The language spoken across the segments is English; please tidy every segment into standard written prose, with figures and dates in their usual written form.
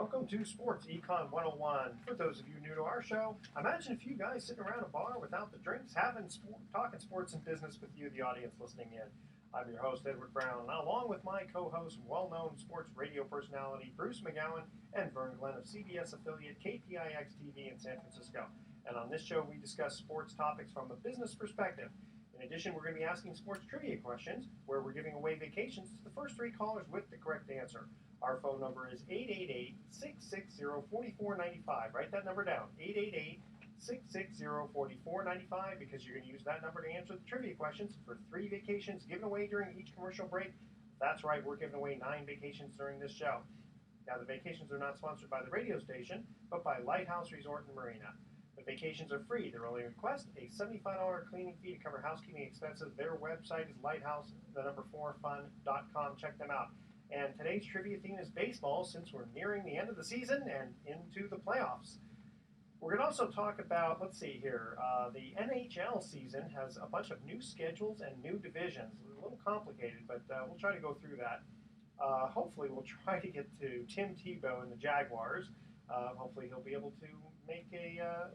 Welcome to Sports Econ 101. For those of you new to our show, imagine a few guys sitting around a bar without the drinks, talking sports and business with you, the audience listening in. I'm your host, Edward Brown, along with my co-host, well-known sports radio personality, Bruce McGowan, and Vern Glenn of CBS affiliate KPIX TV in San Francisco. And on this show, we discuss sports topics from a business perspective. In addition, we're going to be asking sports trivia questions, where we're giving away vacations to the first three callers with the correct answer. Our phone number is 888-660-4495. Write that number down, 888-660-4495, because you're going to use that number to answer the trivia questions for 3 vacations given away during each commercial break. That's right, we're giving away 9 vacations during this show. Now, the vacations are not sponsored by the radio station, but by Lighthouse Resort and Marina. The vacations are free. Their only request, a $75 cleaning fee to cover housekeeping expenses. Their website is lighthouse4fun.com. Check them out. And today's trivia theme is baseball, since we're nearing the end of the season and into the playoffs. We're going to also talk about, let's see here, the NHL season has a bunch of new schedules and new divisions. It's a little complicated, but we'll try to go through that. Hopefully we'll try to get to Tim Tebow and the Jaguars. Hopefully he'll be able to make a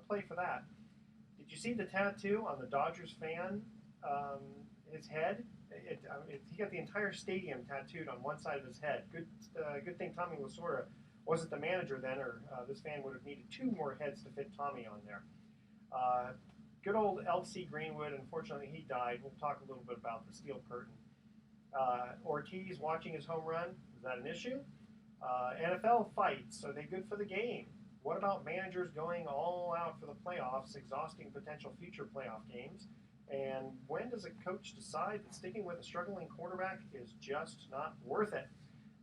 play for that. Did you see the tattoo on the Dodgers fan, his head? He got the entire stadium tattooed on one side of his head. Good thing Tommy Lasorda wasn't the manager then, or this fan would have needed 2 more heads to fit Tommy on there. Good old LC Greenwood, unfortunately he died. We'll talk a little bit about the steel curtain. Ortiz watching his home run, is that an issue? NFL fights, are they good for the game? What about managers going all out for the playoffs, exhausting potential future playoff games? And when does a coach decide that sticking with a struggling quarterback is just not worth it?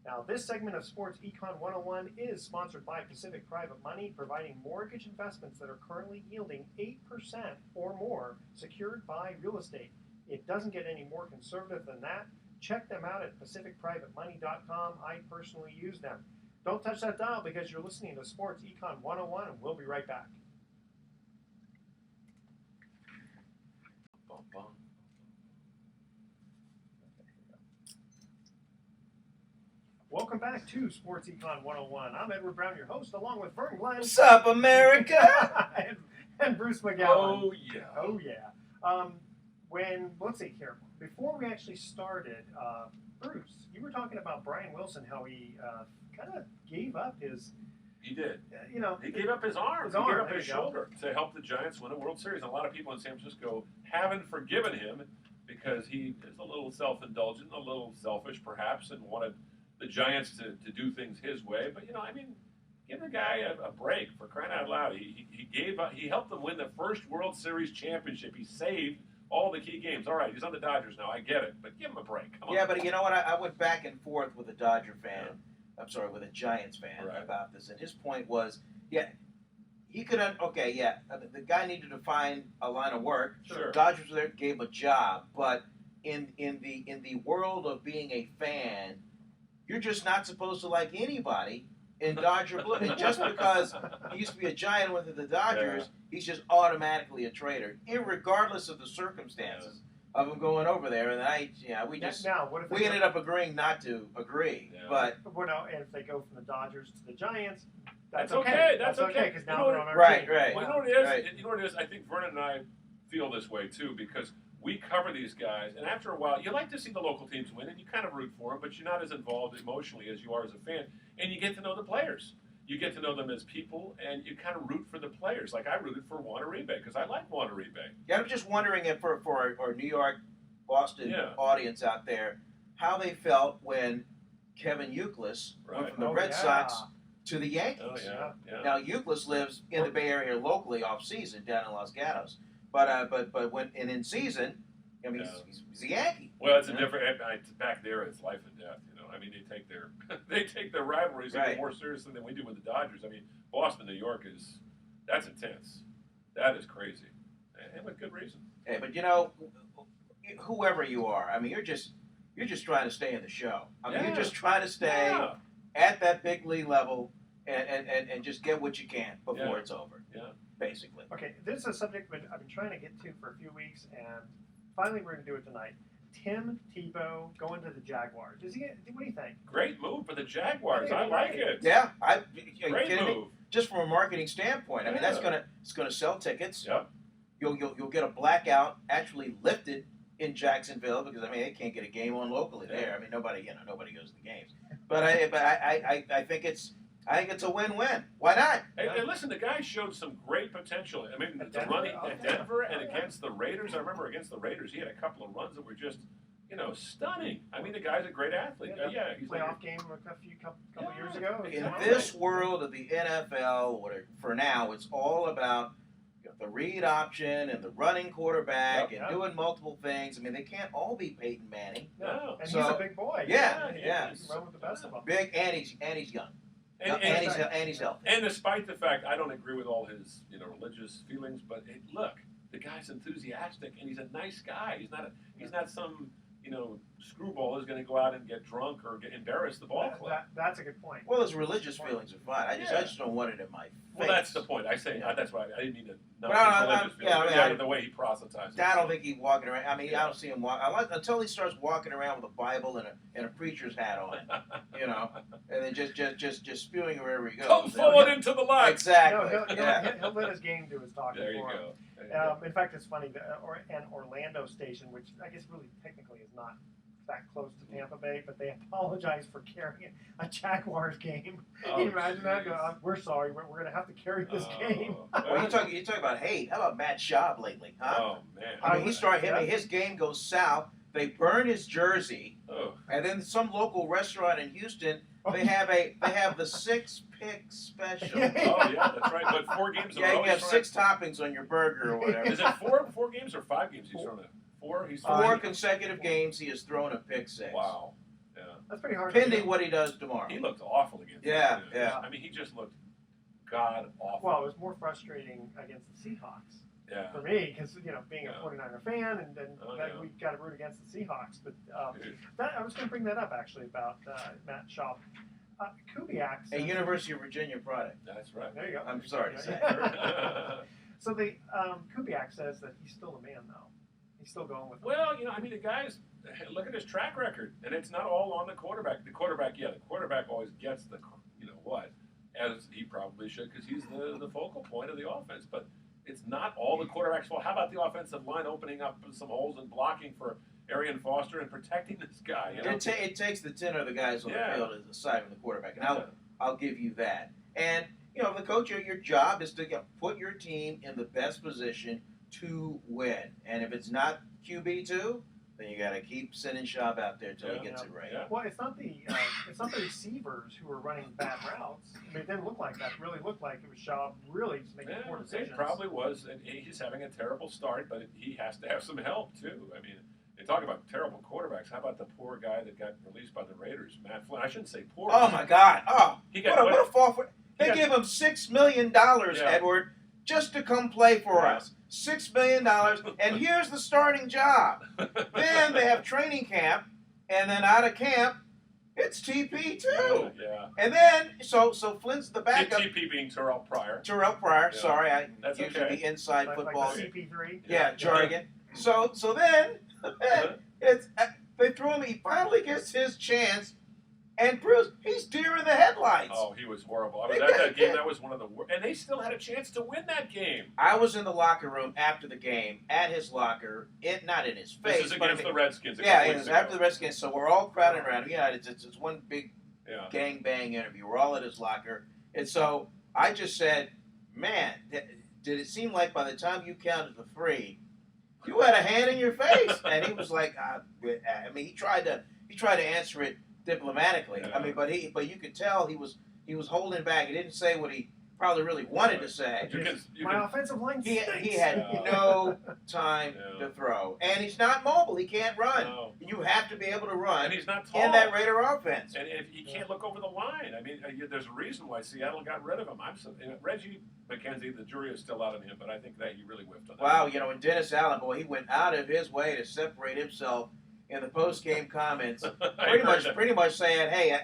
Now, this segment of Sports Econ 101 is sponsored by Pacific Private Money, providing mortgage investments that are currently yielding 8% or more, secured by real estate. It doesn't get any more conservative than that. Check them out at pacificprivatemoney.com. I personally use them. Don't touch that dial, because you're listening to Sports Econ 101, and we'll be right back. Welcome back to Sports Econ 101. I'm Edward Brown, your host, along with Vern Glenn. What's up, America? and Bruce McGowan. Oh, yeah. Oh, yeah. Let's see here. Before we actually started, Bruce, you were talking about Brian Wilson, how he kind of gave up his... He did. He gave up his arm. He gave up his shoulder to help the Giants win a World Series. And a lot of people in San Francisco haven't forgiven him because he is a little self-indulgent, a little selfish perhaps, and wanted the Giants to do things his way. But, give the guy a break, for crying out loud. He helped them win the first World Series championship. He saved all the key games. All right, he's on the Dodgers now. I get it. But give him a break. Come on. Yeah, but you know what? I went back and forth with a Dodger fan. Yeah. With a Giants fan about this. And his point was, he could, the guy needed to find a line of work. Sure. Dodgers there gave him a job. But in the world of being a fan, you're just not supposed to like anybody in Dodger blue. And just because he used to be a Giant with the Dodgers, he's just automatically a traitor, irregardless of the circumstances of him going over there. And we ended up agreeing not to agree. Yeah. But and if they go from the Dodgers to the Giants, that's okay. That's okay, because now they're on our team. Right. Well, you know what it is? Right. You know what it is? I think Vernon and I feel this way too, because we cover these guys, and after a while, you like to see the local teams win, and you kind of root for them, but you're not as involved emotionally as you are as a fan, and you get to know the players. You get to know them as people, and you kind of root for the players. Like I rooted for Juan Uribe because I like Juan Uribe. Yeah, I'm just wondering if for our New York, Boston audience out there, how they felt when Kevin Youkilis went from the Red Sox to the Yankees. Oh, yeah. Now Youkilis lives in the Bay Area locally off season down in Los Gatos, but when in season, he's a Yankee. Well, it's a different. Back there, it's life and death. They take their rivalries even more seriously than we do with the Dodgers. I mean, Boston, New York that's intense. That is crazy, and with good reason. Hey, but whoever you are, you're just trying to stay in the show. You're just trying to stay at that big league level and just get what you can before it's over. Yeah. Basically. Okay, this is a subject I've been trying to get to for a few weeks, and finally we're going to do it tonight. Tim Tebow going to the Jaguars. What do you think? Great move for the Jaguars. I Yeah, like right. it. Yeah, Great move. Just from a marketing standpoint, I mean, Yeah. it's gonna sell tickets. Yep. You'll get a blackout actually lifted in Jacksonville because I mean they can't get a game on locally Yeah. there. I mean nobody goes to the games. But I think it's a win-win. Why not? Hey, listen, the guy showed some great potential. I mean, At the Denver? running Oh, at yeah. Denver and Oh, yeah. against the Raiders. I remember against the Raiders, he had a couple of runs that were just, stunning. I mean, the guy's a great athlete. Yeah, He's playoff like, game a couple Yeah. years ago. In Exactly. this world of the NFL, for now, it's all about the read option and the running quarterback Yep. and doing multiple things. I mean, they can't all be Peyton Manning. no. And So- he's a big boy. Yeah, he yeah. is. He run with the best of them. Big and he's young. And He's healthy. And despite the fact I don't agree with all his religious feelings, but look, the guy's enthusiastic and he's a nice guy. He's not some screwball who's going to go out and get drunk or get embarrass the ball club. That's a good point. Well, his religious feelings are fine. I Yeah. just don't want it in my face. Well, that's the point. I say that's why I didn't need to not But religious yeah, feelings. I mean, The way he proselytizes. I don't think he's walking around. I mean, I don't see him until he starts walking around with a Bible and a preacher's hat on, and then just spewing wherever he goes. Come forward into the light. Exactly. No, Yeah. he'll let his game do his talking There you for him. go. There you go. In fact, it's funny. An Orlando station, which I guess really technically is not that close to Tampa Bay, but they apologize for carrying a Jaguars game. Oh, Can you imagine that? jeez. Go, we're sorry, we're going to have to carry this game. Well, you talk about hate. How about Matt Schaub lately, huh? Oh man. I mean, his game goes south. They burn his jersey, Oh. and then some local restaurant in Houston, they have the 6-pick special. Yeah. Oh yeah, that's right. But 4 games in a Yeah, row. you have he's 6 toppings on your burger or whatever. Is it 4 games or 5 games he's thrown it? 4. He's thrown 4 it. consecutive games he has thrown a pick 6. Wow. Yeah. That's pretty hard to Pending do. what he does tomorrow. He looked awful against. Yeah, the yeah. I mean, he just looked god awful. Well, it was more frustrating against the Seahawks Yeah. for me because being a Yeah. 49er fan and Oh, that yeah. we got to root against the Seahawks. But Dude. I was going to bring that up actually about Matt Schaub. Kubiak. A says- University of Virginia product. That's right. There you go. I'm sorry to say. So the Kubiak says that he's still a man though. He's still going with him. Well, I mean, the guys, look at his track record, and it's not all on the quarterback. The quarterback always gets the, as he probably should, because he's the focal point of the offense. But it's not all the quarterback's fault. How about the offensive line opening up some holes and blocking for Arian Foster and protecting this guy? It takes the 10 other guys on the field aside from the quarterback, and I'll give you that. And the coach, your job is to put your team in the best position to win. And if it's not QB2, then you got to keep sending Schaub out there till he gets it right. Yeah. Well, it's not the receivers who are running bad routes. I mean, it didn't look like that. It really looked like it was Schaub really just making poor decisions. It probably was, and he's having a terrible start, but he has to have some help too. I mean, they talk about terrible quarterbacks. How about the poor guy that got released by the Raiders, Matt Flynn? I shouldn't say poor. Oh my God! Oh, He got what a fall for! They give him $6 million, Edward, just to come play for us. $6 million, and here's the starting job. Then they have training camp, and then out of camp, it's TP too. Yeah. And then so Flynn's the backup. TP being Terrell Pryor. Terrell Pryor. Yeah. Sorry, I That's used okay. the inside like football. the CP3. Yeah, jargon. So then it's they throw him. He finally gets his chance, and Bruce, he's deer in the headlights. Oh, he was horrible. I was at that game. That was one of the worst. And they still had a chance to win that game. I was in the locker room after the game, at his locker, not in his face. This is against the Redskins. Yeah, it was after the Redskins, so we're all crowded around him. Yeah, it's one big Yeah. gang interview. We're all at his locker. And so I just said, man, did it seem like by the time you counted to 3, you had a hand in your face? And he was like, I mean, he tried to answer it diplomatically. Yeah. I mean, but you could tell he was holding back. He didn't say what he probably really wanted to say. My offensive line He stinks. had no time to throw, and he's not mobile. He can't run. No. You have to be able to run And he's not tall. in that Raider offense. And if he can't look over the line. I mean, there's a reason why Seattle got rid of him. Reggie McKenzie, the jury is still out on him, but I think that he really whiffed on that. Wow, and Dennis Allen, boy, he went out of his way to separate himself in the post-game comments, pretty much saying, "Hey,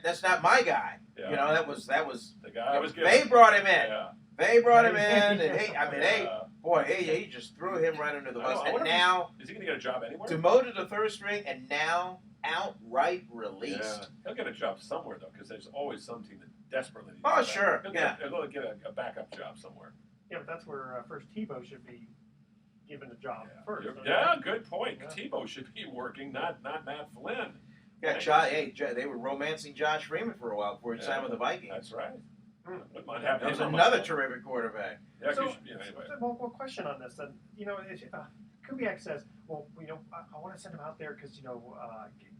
that's not my guy." Yeah. That was the guy I was giving. They brought him in. Yeah. They brought him in, and Boy, he just threw him right under the bus. And now, is he going to get a job anywhere? Demoted to third string, and now outright released. Yeah, he'll get a job somewhere though, because there's always some team that desperately needs. Oh, sure, He'll get a backup job somewhere. Yeah, but that's where first Tebow should be given a job first. Yeah, good point. Yeah. Tebow should be working, not Matt Flynn. Yeah, they were romancing Josh Freeman for a while before he signed with the Vikings. That's right. That was another terrific quarterback. Yeah, so, anyway. Well, question on this then. Kubiak says, well, I want to send him out there because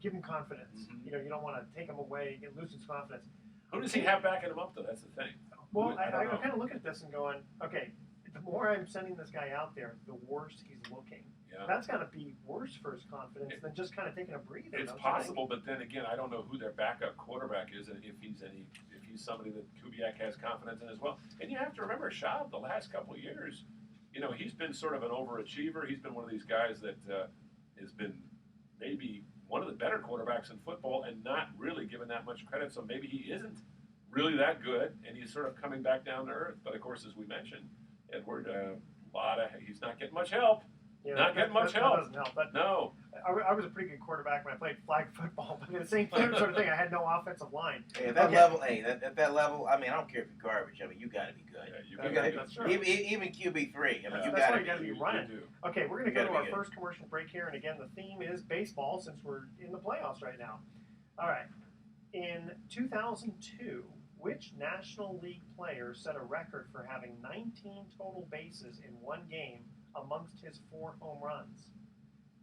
give him confidence. Mm-hmm. You don't want to take him away, lose his confidence. Who does he have backing him up though? That's the thing. Well, I kind of look at this and going, okay, the more I'm sending this guy out there, the worse he's looking. Yeah. That's got to be worse for his confidence than just kind of taking a breather. It's possible, but then again, I don't know who their backup quarterback is, and if he's somebody that Kubiak has confidence in as well. And you have to remember, Schaub, the last couple of years, he's been sort of an overachiever. He's been one of these guys that has been maybe one of the better quarterbacks in football, and not really given that much credit. So maybe he isn't really that good, and he's sort of coming back down to earth. But of course, as we mentioned, Edward, he's not getting much help. Not getting much help. That doesn't help. But no. I was a pretty good quarterback when I played flag football, but the same sort of thing. I had no offensive line. Hey, at that level, I mean, I don't care if you're garbage. I mean, you got to be good. Yeah, even QB3. I mean, you got to be running. You okay, we're going to go to our first commercial break here, and again, the theme is baseball since we're in the playoffs right now. All right. In 2002, which National League player set a record for having 19 total bases in one game amongst his 4 home runs?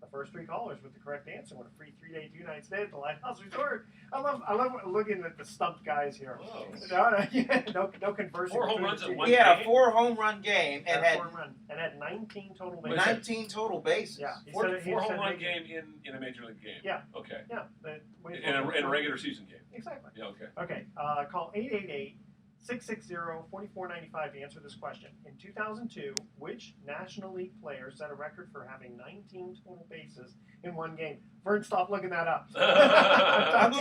The first 3 callers with the correct answer win a free 3-day 2-night stay at the Lighthouse Resort. I love looking at the stumped guys here. Oh. No conversing. 4 home runs in one game. He had a 4 home run game and had 19 total bases. 19 total bases. Yeah. 4 home run game in a major league game. Yeah. Okay. Yeah. In a regular season game. Exactly. Yeah. Okay. Okay. Call 888-660-4495 to answer this question. In 2002, which National League player set a record for having 19 total bases in one game? Vern, stop looking that up. I'm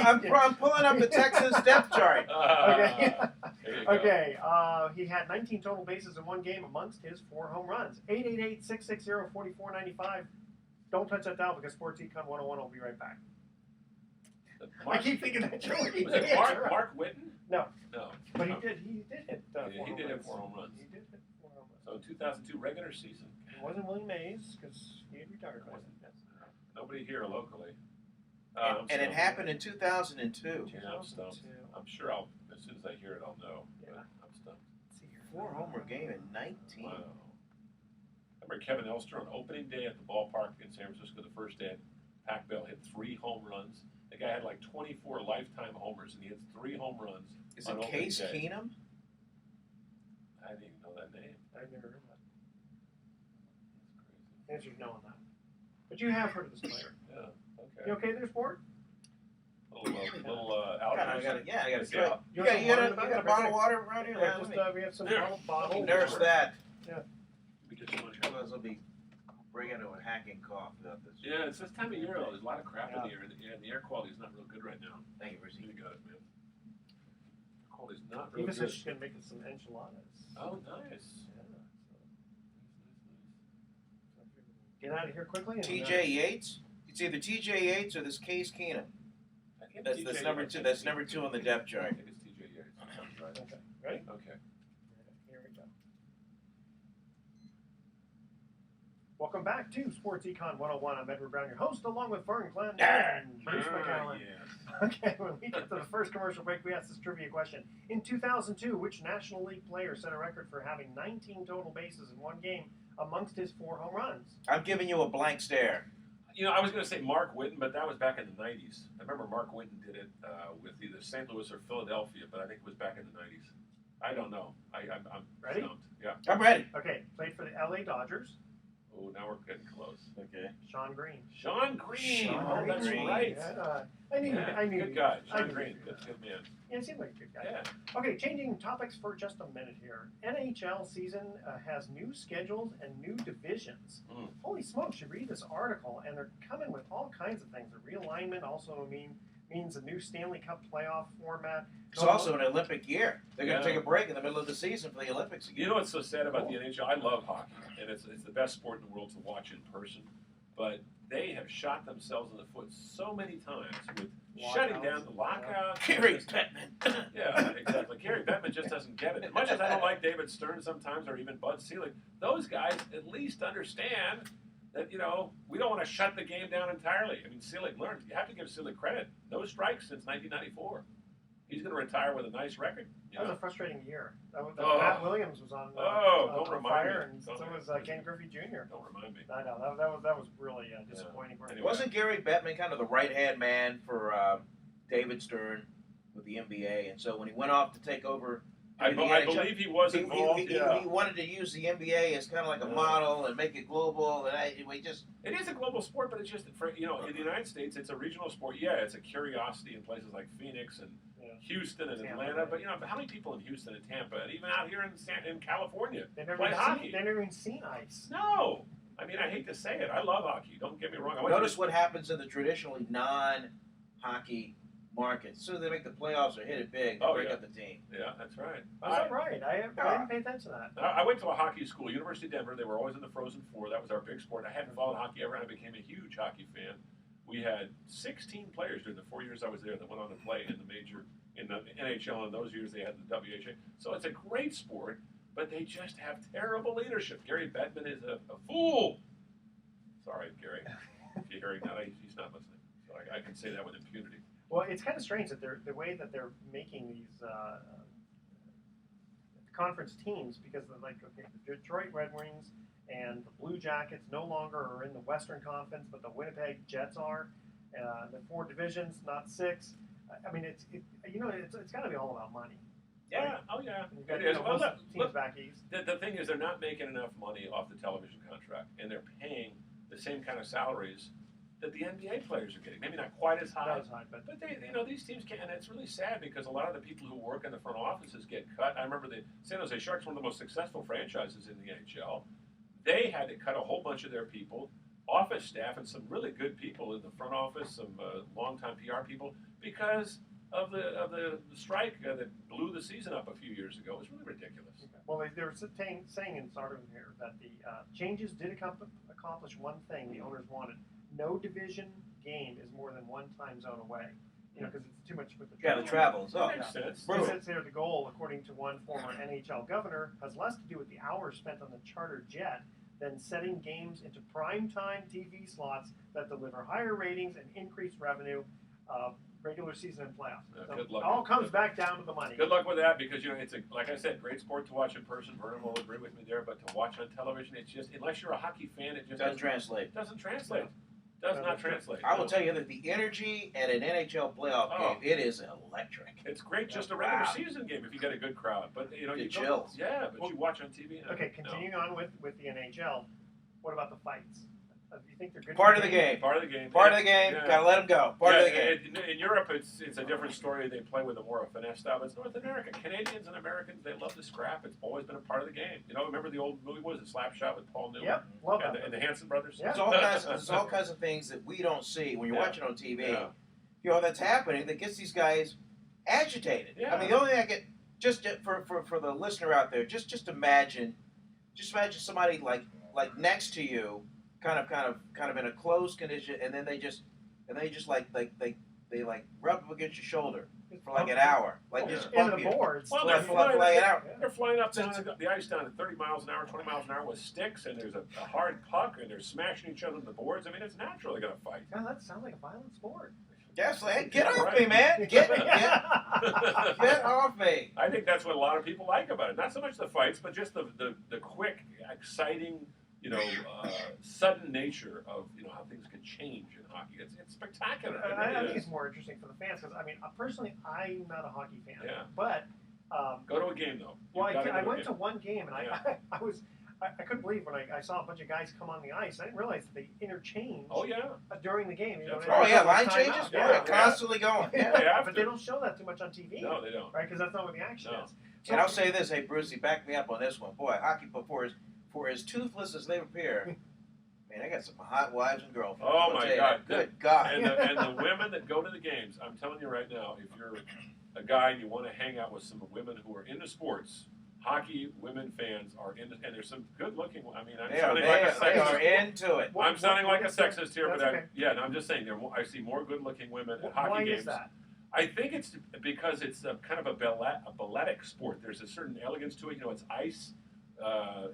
pulling up the Texas depth chart. Okay. Okay. He had 19 total bases in one game amongst his 4 home runs. 888-660-4495. Don't touch that dial because Sports Econ 101 will be right back. I keep thinking that you're looking at it. Mark Whitten? No. No. But he did hit 4 home runs. He did hit 4 home runs. He did hit 4 home runs. So 2002 regular season. It wasn't Willie Mays because he had retired. Nobody here locally. And it happened in 2002. Yeah, I'm stumped. I'm sure as soon as I hear it, I'll know. Yeah. But I'm stumped. 4 homer game in 19. Wow. Remember Kevin Elster on opening day at the ballpark in San Francisco, the first day at Pac Bell, hit 3 home runs. The guy had like 24 lifetime homers, and he hits 3 home runs. Is it Case Keenum? I didn't even know that name. I've never heard of that. That's crazy. Answer's no on that. But you have heard of this player. Yeah. Okay. You okay there, Sport? Little out. I got to see. You got a bottle of water right here? Yeah, we have some bottle. Nurse that. Yeah. We get some money. Otherwise, I'll be bringing to a hacking cough about this. Yeah, it's this time of year. There's a lot of crap in the air, and the air quality is not real good right now. Thank you, Bruce. You got it, man. The quality's not real Eva good. says she's going to make us some enchiladas. Oh, nice. Get out of here quickly. TJ Yates? It's either TJ Yates or this Case Keenum. That's number 2. That's number 2 on the depth chart. I think it's TJ Yates. Right. Okay. Ready? Okay. Here we go. Welcome back to Sports Econ 101. I'm Edward Brown, your host, along with Vern Glenn and Bruce McAllen. Yes. Okay, when we get to the first commercial break, we ask this trivia question. In 2002, which National League player set a record for having 19 total bases in one game amongst his 4 home runs? I'm giving you a blank stare. I was going to say Mark Whitten, but that was back in the 90s. I remember Mark Whitten did it with either St. Louis or Philadelphia, but I think it was back in the 90s. I don't know. I'm ready? Stumped. Yeah. I'm ready. Okay, played for the LA Dodgers. Oh, now we're getting close. Okay. Sean Green. Sean Green. Sean That's Green. right. Yeah, I knew. Good guy. Sean Green. Good man. Yeah, he seemed like a good guy. Yeah. Okay, changing topics for just a minute here. NHL season has new schedules and new divisions. Holy smokes, you read this article, and they're coming with all kinds of things. The realignment also, means a new Stanley Cup playoff format. It's also an Olympic year. They're going to take a break in the middle of the season for the Olympics again. You know what's so sad about the NHL? I love hockey, and it's the best sport in the world to watch in person. But they have shot themselves in the foot so many times with shutting down the lockout. Gary Bettman. Yeah, exactly. Gary Bettman just doesn't get it. As much as I don't like David Stern sometimes, or even Bud Selig, those guys at least understand that, we don't want to shut the game down entirely. I mean, Selig learned. You have to give Selig credit. No strikes since 1994. He's going to retire with a nice record. That was a frustrating year. Matt Williams was on fire, and so was Ken Griffey Jr. Don't remind me. I know that was really disappointing. Anyway. Wasn't Gary Bettman kind of the right-hand man for David Stern with the NBA? And so when he went off to take over, I believe he was involved. He wanted to use the NBA as kind of like a model and make it global. And it is a global sport, but it's just in the United States, it's a regional sport. Yeah, it's a curiosity in places like Phoenix and Houston and Tampa, Atlanta, but how many people in Houston and Tampa, and even out here in California, play hockey? They've never even seen ice. No, I mean I hate to say it, I love hockey. Don't get me wrong. Notice what happens in the traditionally non-hockey markets. So they make the playoffs or hit it big, they break up the team. Yeah, that's right. Is that right? I didn't pay attention to that. I went to a hockey school, University of Denver. They were always in the Frozen Four. That was our big sport. I hadn't followed hockey ever, and I became a huge hockey fan. We had 16 players during the 4 years I was there that went on to play in the NHL. In those years, they had the WHA. So it's a great sport, but they just have terrible leadership. Gary Bettman is a fool. Sorry, Gary, if you're hearing that, he's not listening. So I can say that with impunity. Well, it's kind of strange that the way that they're making these conference teams, because the Detroit Red Wings and the Blue Jackets no longer are in the Western Conference, but the Winnipeg Jets are. The 4 divisions, not 6. I mean, it's got to be all about money. Yeah. Right? Oh yeah. It is. Well, teams back east. The thing is, they're not making enough money off the television contract, and they're paying the same kind of salaries that the NBA players are getting. Maybe not quite as high. Not as high, but they, these teams can't, and it's really sad because a lot of the people who work in the front offices get cut. I remember the San Jose Sharks, one of the most successful franchises in the NHL. They had to cut a whole bunch of their people, office staff, and some really good people in the front office, some longtime PR people, because of the strike that blew the season up a few years ago. It was really ridiculous. Okay. Well, they were saying in this article here that the changes did accomplish one thing the owners wanted. No division game is more than one time zone away. Because it's too much with the travel. Yeah, the travels. That makes sense. It says here the goal, according to one former NHL governor, has less to do with the hours spent on the charter jet than setting games into primetime TV slots that deliver higher ratings and increased revenue, regular season and playoffs. So good luck. It all comes back down to the money. Good luck with that because it's like I said, great sport to watch in person. Vernon will agree with me there, but to watch on television, it's just unless you're a hockey fan, it just doesn't translate. Doesn't translate. Does not translate. I will tell you that the energy at an NHL playoff game, it is electric. It's great, just a regular season game if you get a good crowd. But you chills. Yeah, but you watch on TV. Okay, continuing on with the NHL. What about the fights? Do you think they're good? Part of the game. Part of the game. Part of the game. Yeah. Gotta let them go. Part of the game. In Europe, it's a different story. They play with a more finesse style. But it's North America. Canadians and Americans, they love to scrap. It's always been a part of the game. Remember the old movie? What was it? Slapshot with Paul Newman? Yep, love that. And the Hanson brothers. Yeah. There's all kinds of things that we don't see when you're watching on TV. Yeah. That's happening that gets these guys agitated. Yeah. I mean, the only thing I get just for the listener out there, just imagine somebody like next to you. Kind of in a closed condition, and then they just rub up against your shoulder for like an hour, just bump you. Boards. Well, they're flying up the ice down at 30 miles an hour, 20 miles an hour with sticks, and there's a hard puck, and they're smashing each other on the boards. I mean, it's natural they're gonna fight. God, that sounds like a violent sport. Yes, get off me, man! Get off me! I think that's what a lot of people like about it. Not so much the fights, but just the quick, exciting. Sudden nature of how things can change in hockey. It's spectacular. I think it's more interesting for the fans because personally I'm not a hockey fan. Yeah. But go to a game though. Well, I went to one game and I couldn't believe when I saw a bunch of guys come on the ice. I didn't realize that they interchanged. Oh yeah. During the game. Line changes. They're constantly going. But they don't show that too much on TV. No, they don't. Right, because that's not what the action is. And I'll say this, hey Brucey, back me up on this one. Boy, hockey for as toothless as they appear, Man, I got some hot wives and girlfriends. Oh my God! Good God! And the women that go to the games, I'm telling you right now, if you're a guy and you want to hang out with some women who are into sports, hockey women fans are into, and there's some good-looking. I mean, They are into it. I'm sounding like a sexist here, but okay. no, I'm just saying I see more good-looking women at hockey Why games. is that? I think it's because it's a kind of a balletic sport. There's a certain elegance to it. It's ice.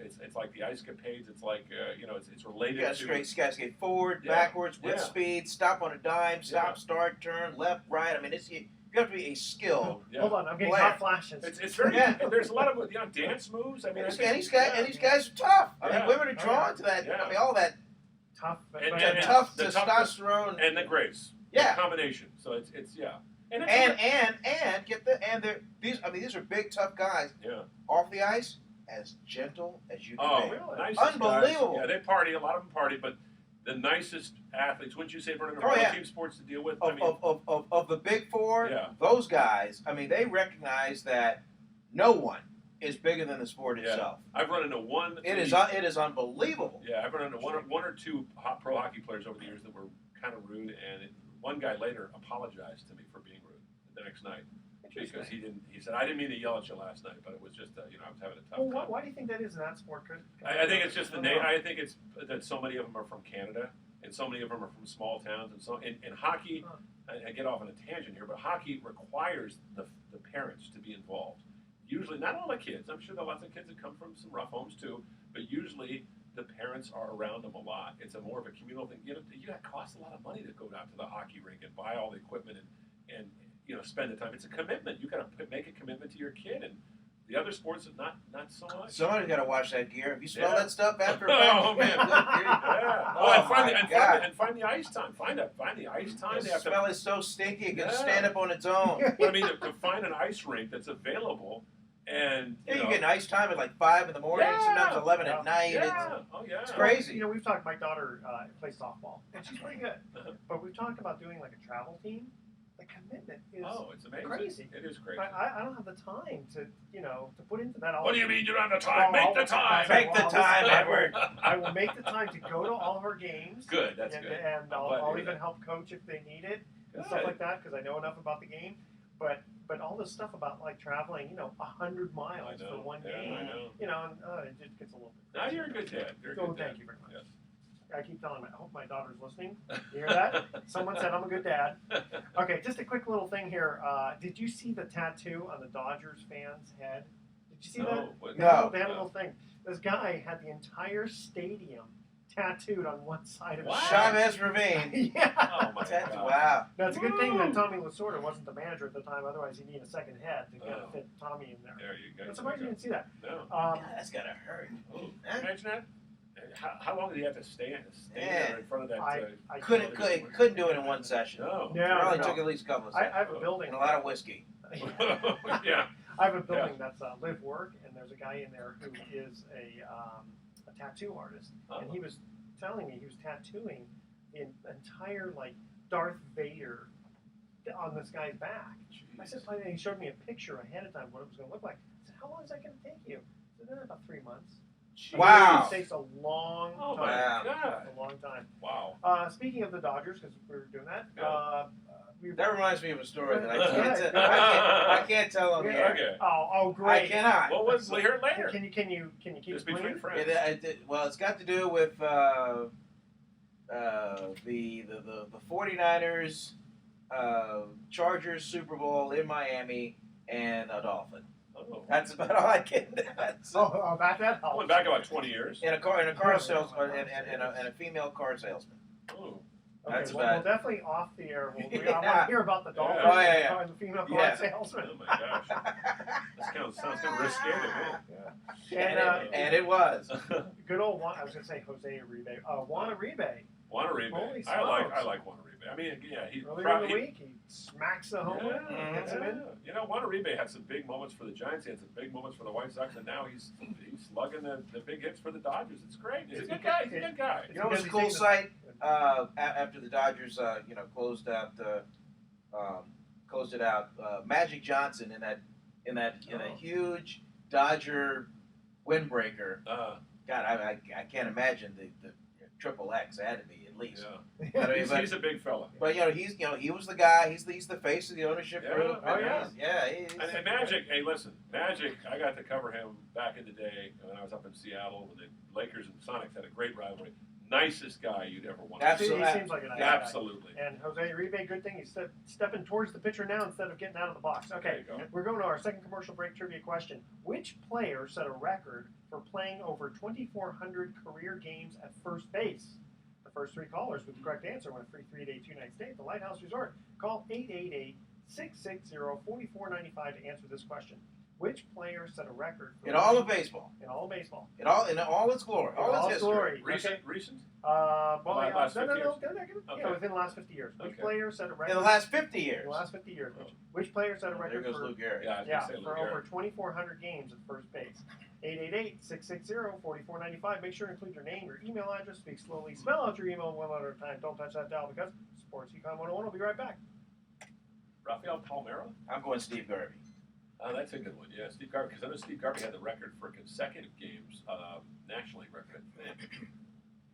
It's like the ice capades. It's like it's related You got to straight skate forward, backwards, with speed, stop on a dime, stop, start, turn, left, right. I mean, you have to be a skilled. Hold on, I'm getting hot flashes. It's very. There's a lot of dance moves. I mean, and these guys are tough. I mean, women are drawn to that. I mean, all that tough, tough testosterone and the grace. Yeah, the combination. So it's And these are big tough guys. Yeah. Off the ice, as gentle as you can be. Really? Unbelievable. Guys. Yeah, they party. A lot of them party, but the nicest athletes. Wouldn't you say, Vernon, team sports to deal with? Of the big four, those guys. I mean, they recognize that no one is bigger than the sport itself. I've run into one. It is unbelievable. Yeah, I've run into one or two pro hockey players over the years that were kind of rude, and one guy later apologized to me for being rude the next night. Because he said, I didn't mean to yell at you last night, but it was just, I was having a tough time. Why do you think that is in that sport, Chris? I think it's just the name. I think it's that so many of them are from Canada, and so many of them are from small towns. And so, in hockey, I get off on a tangent here, but hockey requires the parents to be involved. Usually, not all the kids. I'm sure there are lots of kids that come from some rough homes too, but usually the parents are around them a lot. It's more of a communal thing. It costs a lot of money to go down to the hockey rink and buy all the equipment and spend the time. It's a commitment. You got to make a commitment to your kid, and the other sports are not so much. Somebody's got to wash that gear. Have you smelled that stuff after? Oh man! And find the ice time. Find the ice time. The smell is so stinky it can stand up on its own. But I mean, to find an ice rink that's available, and you get an ice time at like 5 in the morning, sometimes 11 at night. It's crazy. We've talked. My daughter plays softball, and she's pretty good. But we've talked about doing like a travel team. The commitment is it's amazing. Crazy. It is crazy. I don't have the time to put into that. What do you mean you don't have the time? Make the time. Make the time, Edward. I will make the time to go to all of her games. Good. That's good. And I'll even help coach if they need it and stuff like that because I know enough about the game. But all this stuff about like traveling, 100 miles for one game, I know. it just gets a little bit. Now you're a good dad. Thank you very much. Yes. I keep telling him, I hope my daughter's listening. You hear that? Someone said I'm a good dad. Okay, just a quick little thing here. Did you see the tattoo on the Dodgers fan's head? Did you see that? No. They had a little thing. This guy had the entire stadium tattooed on one side of his Chavez Ravine. Yeah. Oh my God. Wow. Now, it's a good thing that Tommy Lasorda wasn't the manager at the time. Otherwise, he'd need a second head to kind of fit Tommy in there. There you go. I'm surprised you didn't see that. No. God, that's got to hurt. Imagine that. How long did he have to stand there in front of that? I couldn't do it in one session. No. It probably took at least a couple of sessions. I have a building. And a lot of whiskey. Yeah. I have a building that's live work, and there's a guy in there who is a tattoo artist, and he was telling me he was tattooing the entire Darth Vader on this guy's back. I said, he showed me a picture ahead of time what it was going to look like. I said, how long is that going to take you? I said, about 3 months. Wow. It takes a long time. Oh my God. It's a long time. Wow. Speaking of the Dodgers, because we were doing that, that reminds me of a story that I can't tell on the air. Okay. Oh, great! I cannot. What was later? Can you keep just it between friends? Well, it's got to do with the 49ers, Chargers Super Bowl in Miami, and a Dolphin. Oh. That's about all I can. That helps. Went back about 20 years. In a car sales and a female car salesman. Oh. That's we'll definitely off the air. I want to hear about the Dolphins and the female car salesman. Oh my gosh, that sounds kind of risque to me. And it was good old I was going to say Jose Uribe. Juan Uribe. Juan Uribe. I like Juan Uribe. I mean, he's earlier in the week he smacks the home run, gets him in. Juan Uribe had some big moments for the Giants. He had some big moments for the White Sox, and now he's slugging the big hits for the Dodgers. It's great. He's a good guy. He's a good guy. You know what's a cool sight? After the Dodgers, closed it out. Magic Johnson in a huge Dodger windbreaker. God, I can't imagine triple X. It had to be at least. Yeah. But, I mean, He's a big fella. But he was the guy. He's the face of the ownership Yeah. group. Oh, yeah. And Magic, hey, listen, Magic, I got to cover him back in the day when I was up in Seattle when the Lakers and Sonics had a great rivalry. Nicest guy you'd ever want to see. Absolutely. He seems like a nice guy. Absolutely. And Jose Uribe, good thing he's stepping towards the pitcher now instead of getting out of the box. Okay, There you go. we're going to our second commercial break trivia question. Which player set a record for playing over 2,400 career games at first base? The first three callers with the correct answer win a free 3-day, 2-night stay at the Lighthouse Resort. Call 888-660-4495 to answer this question. Which player set a record for In all of baseball. In all of baseball. In all its glory. In all its history. glory. Recent? Well, Last 50 years? Yeah, within the last 50 years. Which Okay. player set a record? In the last 50 years. In the last 50 years. Which player set a There record goes for, Lou Gehrig. Yeah, I was yeah, gonna say for Lou over Gehrig. 2,400 games at first base? 888-660-4495. Make sure to include your name, your email address. Speak slowly. Spell out your email one letter at a time. Don't touch that dial because Sports Econ 101 will be right back. Rafael Palmeiro? I'm going Steve Garvey. Oh, that's a good one. Yeah, Steve Garvey. Because I know Steve Garvey had the record for consecutive games, nationally record.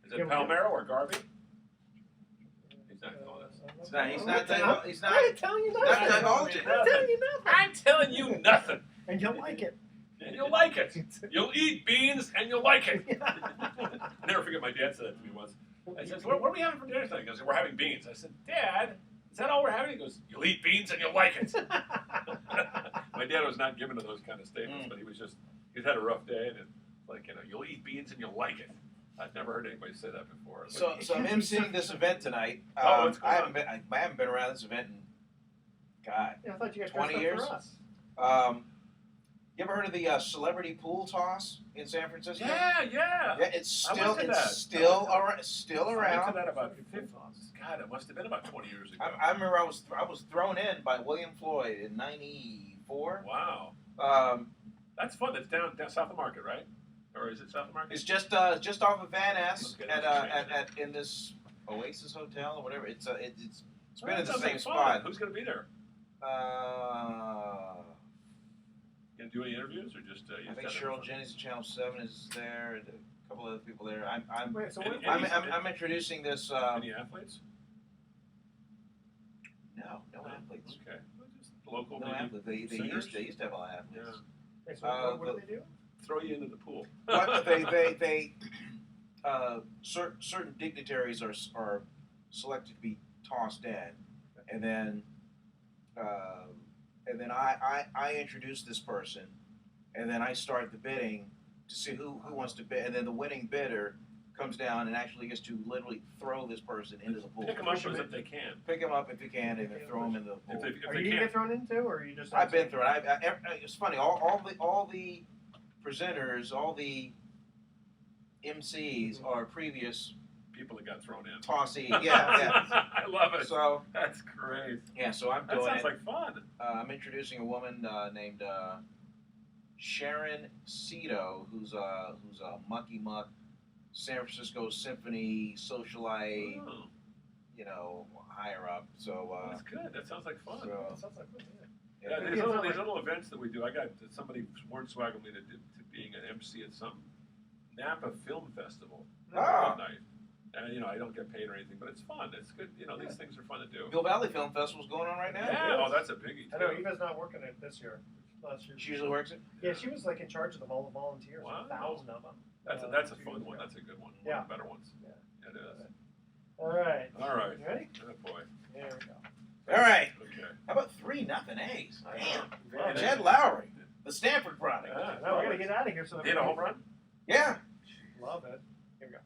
Is it Yeah, Palmeiro or Garvey? He's not calling us. He's I not ain't telling you not nothing. divulging. I'm telling you nothing. I'm telling you nothing. And you'll like it. And you'll like it. You'll eat beans and you'll like it. I never forget my dad said that to me once. I said, what are we having for dinner tonight? He goes, we're having beans. I said, Dad, is that all we're having? He goes, you'll eat beans and you'll like it. My dad was not given to those kind of statements, but he's had a rough day, and it's like, you'll eat beans and you'll like it. I've never heard anybody say that before. So I'm emceeing this event tonight. What's going on? I haven't been around this event in, God, Yeah, I thought you guys 20 dressed years? up for us. You ever heard of the celebrity pool toss in San Francisco? Yeah. Yeah, it's I went to that. still I went to around. that about 50. God, it must have been about 20 years ago. I remember I was thrown in by William Floyd in '94. Wow. That's fun. That's down South of Market, right? Or is it South of Market? It's just off of Van Ness Okay, at in this Oasis Hotel or whatever. It's been in the Sounds same like spot. fun. Who's going to be there? You going to do any interviews or just? I think Cheryl Jennings of Channel 7 is there, and a couple other people there. Wait, so what? I'm introducing this. Any athletes? No athletes. Okay. Just local. No maybe athletes. They used to have a lot of athletes. Yeah. Wait, so what do they do? Throw you into the pool. But certain dignitaries are selected to be tossed in, and then I introduce this person, and then I start the bidding to see who wants to bid, and then the winning bidder comes down and actually gets to literally throw this person into the pool. Pick them up if they can. Pick him up if you can, and then throw him into the pool. If Are they you can't. get thrown into, or are you just? I've been through it. It's funny. All the presenters, all the MCs are previous People that got thrown in. tossees. Yeah. I love it. So That's great. yeah, so I'm That doing sounds it. like fun. I'm introducing a woman named Sharon Cito, who's a mucky muck, San Francisco Symphony socialite, Oh, higher up. So that's good. That sounds like fun. so, That sounds like fun, yeah. Yeah, Yeah, these little events that we do. I got somebody hornswagging me to being an MC at some Napa Film Festival one night. And, I don't get paid or anything, but it's fun. It's good. These things are fun to do. Bill Valley Film Festival's going on right now. Yeah, oh, that's a biggie, too. I know Eva's not working it this year. Last year. She usually works it. Yeah, she was like in charge of the volunteers. Wow. 1,000 of them. That's a 2 fun years one. ago. That's a good one. One Yeah. of the better ones. Yeah. It is. All right. All right. You ready? Oh, boy. There we go. All right. Okay. How about 3-0 A's? I Damn. know. Very nice. Jed Lowry, the Stanford product. Yeah. No, we gotta get out of here. So that Hit we a can- home run? Yeah. Love it. Here we go.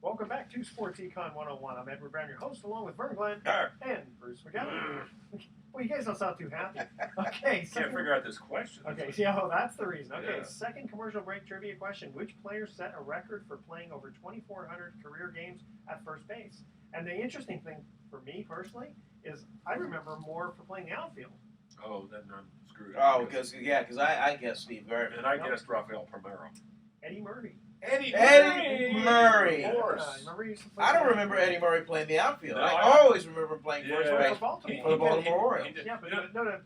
Welcome back to Sports Econ 101. I'm Edward Brown, your host, along with Vern Glenn and Bruce McGowan. Well, you guys don't sound too happy. Okay. Can't second- figure out this question. Okay, see, that's the reason. Okay, Yeah. second commercial break trivia question. Which player set a record for playing over 2,400 career games at first base? And the interesting thing for me personally is I remember more for playing the outfield. Oh, then I'm screwed. Oh, because I guessed Steve Garvey. And I guessed Rafael Palmeiro. Eddie Murphy. Eddie Murray. Of course. Remember he used to play I don't for remember Eddie Murray playing the outfield. No, I I- always remember him playing first Yeah. base for Baltimore. for the Baltimore Orioles. He did- Yeah, but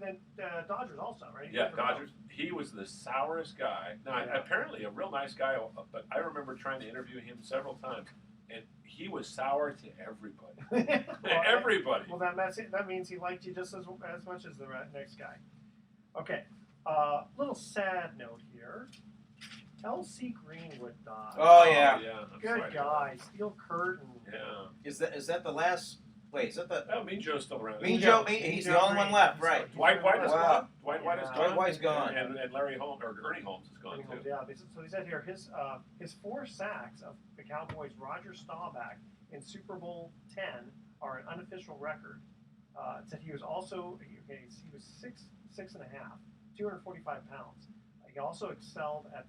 then Dodgers also, right? He Yeah, played for Dodgers. He was the sourest guy. Now, Yeah. apparently a real nice guy, but I remember trying to interview him several times, and he was sour to everybody. Well, Everybody. Well, that means he liked you just as much as the next guy. Okay, little sad note here. L.C. Greenwood died. Oh, yeah. I'm Good sorry. guy. Steel curtain. Yeah. Is that the last? Wait, is that the? Oh, Mean Joe's still around. Mean Joe. He's the only one left, right? Dwight White is Wow. gone. Dwight White is Yeah. gone. Dwight White's gone. And Larry Holmes or Ernie Holmes is gone too. Yeah, so he said here his 4 sacks of the Cowboys' Roger Staubach in Super Bowl X are an unofficial record. It said he was also he was 6'6.5", 245 pounds. He also excelled at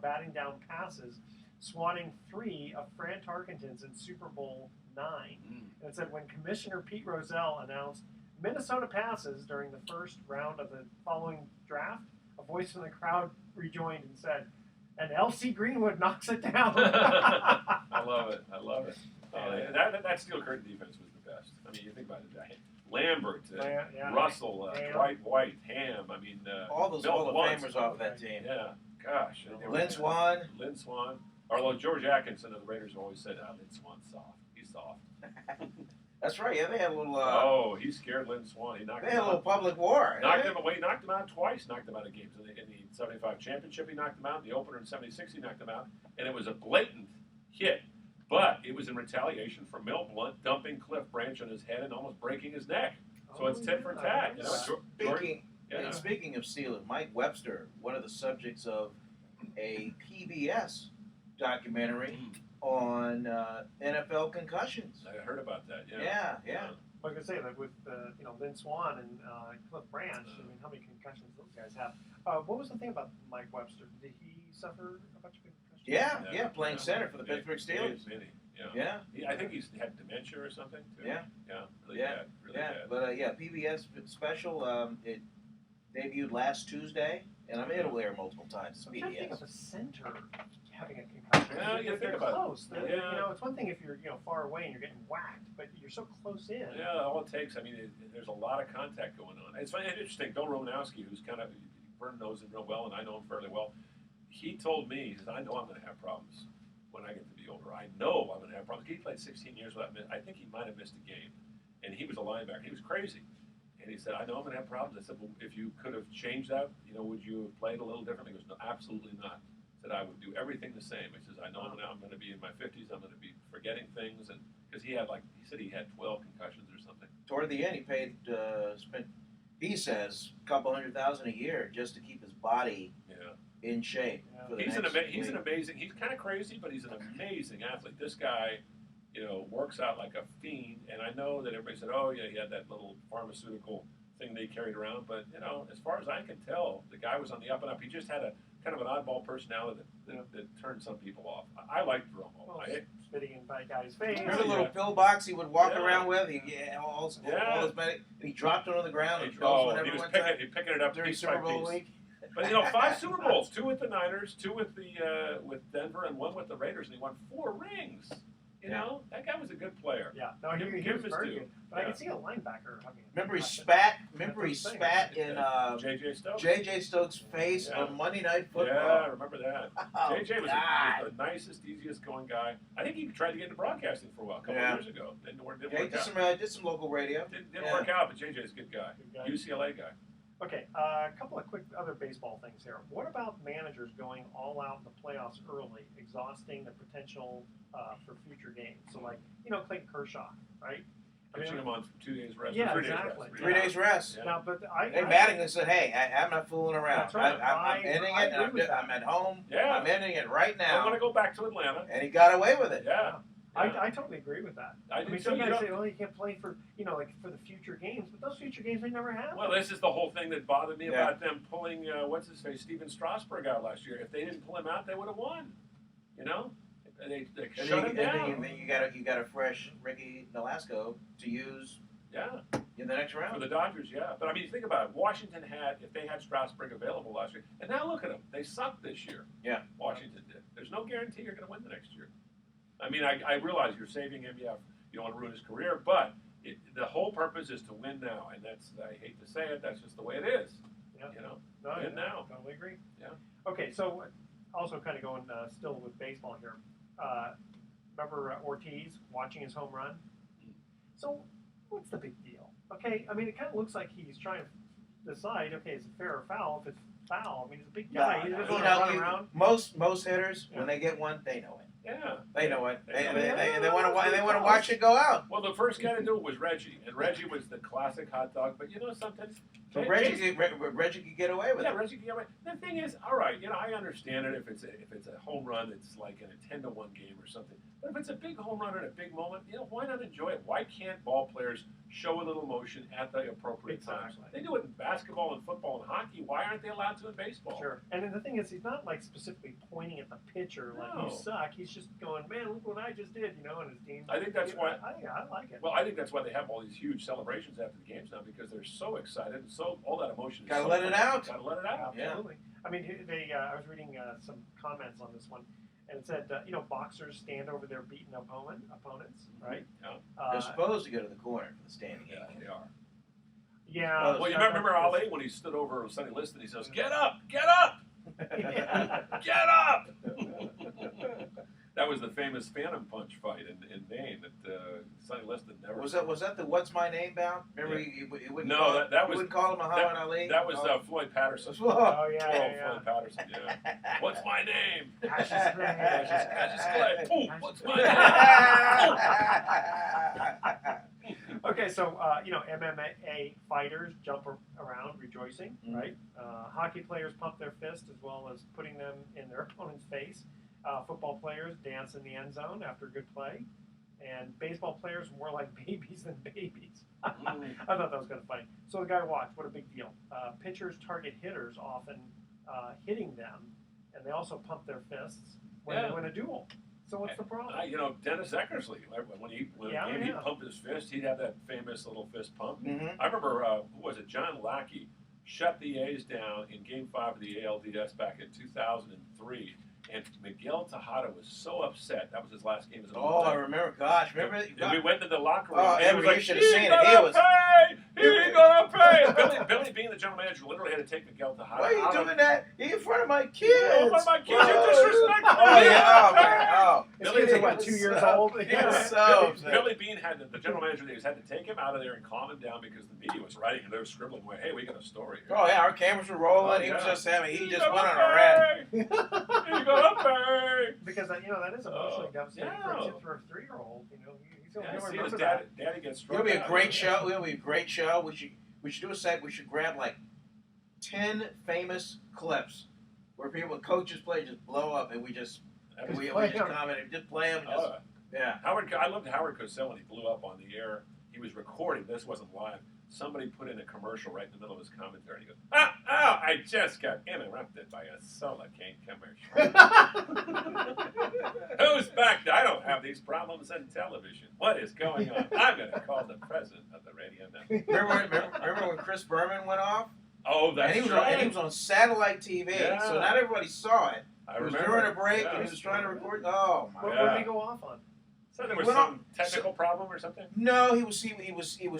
batting down passes, swatting 3 of Fran Tarkenton's in Super Bowl IX. And it said when Commissioner Pete Rozelle announced Minnesota passes during the first round of the following draft, a voice from the crowd rejoined and said, "And L.C. Greenwood knocks it down." I love it. That steel curtain defense was the best. I mean, you think about it. Lambert, Russell, Dwight White, Ham. I mean, All those Bill Hall of Blunt. Famers off of that team. Yeah, gosh. Lynn Swan. Lynn Swan. Although George Atkinson of the Raiders always said, Lynn Swan's soft. He's soft. That's right. Yeah, they had a little. He scared Lynn Swan. He knocked They him had a little out. public war. Knocked him away. Knocked him out twice. Knocked him out of games. In the 75 championship, he knocked him out. In the opener in 76, he knocked him out. And it was a blatant hit. But it was in retaliation for Mel Blunt dumping Cliff Branch on his head and almost breaking his neck. So it's tit for tat. You know, Speaking of Steelers, Mike Webster, one of the subjects of a PBS documentary on NFL concussions. I heard about that. Yeah. Like I say, like with Lynn Swan and Cliff Branch, I mean, how many concussions those guys have? What was the thing about Mike Webster? Did he suffer a bunch of concussions? Yeah, playing center for the Pittsburgh Steelers. Yeah. I think he's had dementia or something too. Yeah. Really bad. But PBS special. It debuted last Tuesday, and I'm able to air multiple times. I'm trying to think of a center having a concussion. Yeah, you they're think about it. close. Yeah. It's one thing if you're far away and you're getting whacked, but you're so close in. Yeah, all it takes. I mean, there's a lot of contact going on. It's funny, interesting. Bill Romanowski, who's kind of Vern knows him real well, and I know him fairly well. He told me, he says, I know I'm going to have problems when I get to be older. I know I'm going to have problems. He played 16 years without missing. I think he might have missed a game, and he was a linebacker. He was crazy. And he said, I know I'm going to have problems. I said, well, if you could have changed that, would you have played a little differently? He goes, no, absolutely not. He said, I would do everything the same. He says, I know I'm going to be in my 50s. I'm going to be forgetting things. And because he said he had 12 concussions or something. Toward the end, he spent, he says, a couple $100,000 a year just to keep his body in shape. Yeah. He's an amazing, he's kind of crazy, but he's an amazing athlete. This guy, works out like a fiend. And I know that everybody said, oh, yeah, he had that little pharmaceutical thing they carried around. But, as far as I can tell, the guy was on the up and up. He just had a kind of an oddball personality that turned some people off. I liked Romo. Well, spitting in that guy's face. Remember the little pill box he would walk around with? All his and he dropped it on the ground and he whenever was went picking it up during piece Super by Bowl piece. week. But 5 Super Bowls, 2 with the Niners, 2 with Denver, and 1 with the Raiders, and he won 4 rings. That guy was a good player. Yeah, no, he was very good. But I can see a linebacker having. Remember he spat in J.J. Stokes' face on Monday Night Football. Yeah, I remember that. Oh, J.J. was the nicest, easiest going guy. I think he tried to get into broadcasting for a while, a couple years ago. Didn't work Did some local radio. Didn't work out, but J.J.'s a good guy. UCLA guy. Okay, a couple of quick other baseball things here. What about managers going all out in the playoffs early, exhausting the potential for future games? So, Clayton Kershaw, right? Pitching him on 2 days rest. Yeah, 3 exactly. 3 days rest. Yeah. Now, but They Mattingly said, "Hey, I'm not fooling around. That's right. I'm ending it. I'm at home. Yeah. I'm ending it right I now." want to go back to Atlanta. And he got away with it. Yeah. I totally agree with that. I do too. Sometimes say, well, you can't play for for the future games, but those future games may never happen. Well, this is the whole thing that bothered me about them pulling what's his face, Steven Strasburg out last year. If they didn't pull him out, they would have won. They shut him down. And then you got a fresh Ricky Nolasco to use Yeah. in the next For round. the Dodgers, yeah. But I mean, think about it. Washington had, if they had Strasburg available last year, and now look at them. They sucked this year. Yeah. Washington did. There's no guarantee you're going to win the next year. I mean, I realize you're saving him. Yeah, you don't want to ruin his career, but the whole purpose is to win now, and that's, I hate to say it, that's just the way it is. Yeah. You know, No, win now. Totally agree. Yeah. Okay, so also kind of going still with baseball here. Remember Ortiz watching his home run? So what's the big deal? Okay, I mean, it kind of looks like he's trying to decide, okay, is it fair or foul? If it's foul, I mean, he's a big guy. He doesn't want to run around. Most hitters, when they get one, they know it. Yeah. They know it. They They want to watch it go out. Well, the first guy to do it was Reggie, and Reggie was the classic hot dog. But sometimes Reggie could get away with it. Yeah, Reggie could get away. The thing is, all right, I understand it if it's a home run that's like in a 10-1 game or something. But if it's a big home run at a big moment, why not enjoy it? Why can't ball players show a little emotion at the appropriate times? They do it in basketball and football and hockey. Why aren't they allowed to in baseball? Sure. And then the thing is, he's not like specifically pointing at the pitcher like you suck. He's just going, man, look what I just did, and his team. I think that's why. I like it. Well, I think that's why they have all these huge celebrations after the games now, because they're so excited and so all that emotion. Gotta let it out. Gotta let it out. Absolutely. Yeah. I mean, I was reading some comments on this one. And it said, boxers stand over their beaten opponents, right? Yeah. They're supposed to go to the corner for the standing Yeah, game. they are. Yeah. Well, you remember Ali when he stood over Sonny Liston, he says, "Get up, get up, get up." That was the famous Phantom Punch fight in Maine that Sonny Liston never. Was that the What's My Name bout? Remember he wouldn't. No, that was. Wouldn't call him Muhammad Ali. That was Floyd Patterson. Oh yeah. Floyd Patterson. Yeah. What's my name? Cassius Clay. Cassius Clay. Boom. What's my name? Okay, so MMA fighters jump around rejoicing, right? Hockey players pump their fist as well as putting them in their opponent's face. Football players dance in the end zone after a good play, and baseball players more like babies than babies. I thought that was kind of funny. So the guy to watch, what a big deal. Pitchers target hitters, often hitting them, and they also pump their fists when they win a duel. So what's the problem? Dennis Eckersley, when he'd pump his fist, he'd have that famous little fist pump. Mm-hmm. I remember, who was it, John Lackey shut the A's down in Game 5 of the ALDS back in 2003. And Miguel Tejada was so upset. That was his last game as a Oh, I remember. Gosh, remember? And we went into the locker room. Oh, and he was like, should have seen it. He gonna pay! And Billy, being the general manager, literally had to take Miguel Tejada. Why are you doing that? You're in front of my kids. In front of my kids, you disrespect me. Oh, yeah. Oh, man. Oh. His kids are what, 2 years old? Billy Bean the general manager, had to take him out of there and calm him down because the media was writing and they were scribbling away. Hey, we got a story here. Oh yeah, our cameras were rolling. Oh, He was just he just gonna went on a rant. You gonna pay? Because that is emotionally devastating for a 3-year-old. He's going to remember that. Daddy gets struck. It'll be a great show. It'll be a great show. We should do a set. We should grab like 10 famous clips where coaches play just blow up, and we just comment and just play them. Yeah. I loved Howard Cosell when he blew up on the air. He was recording. This wasn't live. Somebody put in a commercial right in the middle of his commentary. And he goes, I just got interrupted by a Solar King commercial. Who's back? I don't have these problems in television. What is going on? I'm going to call the president of the radio network. Remember when Chris Berman went off? Oh, that's right. And he was on satellite TV, so not everybody saw it. I remember. It was during a break, and he was trying to record. Oh my God! What did he go off on? So there was some technical problem or something. No, he was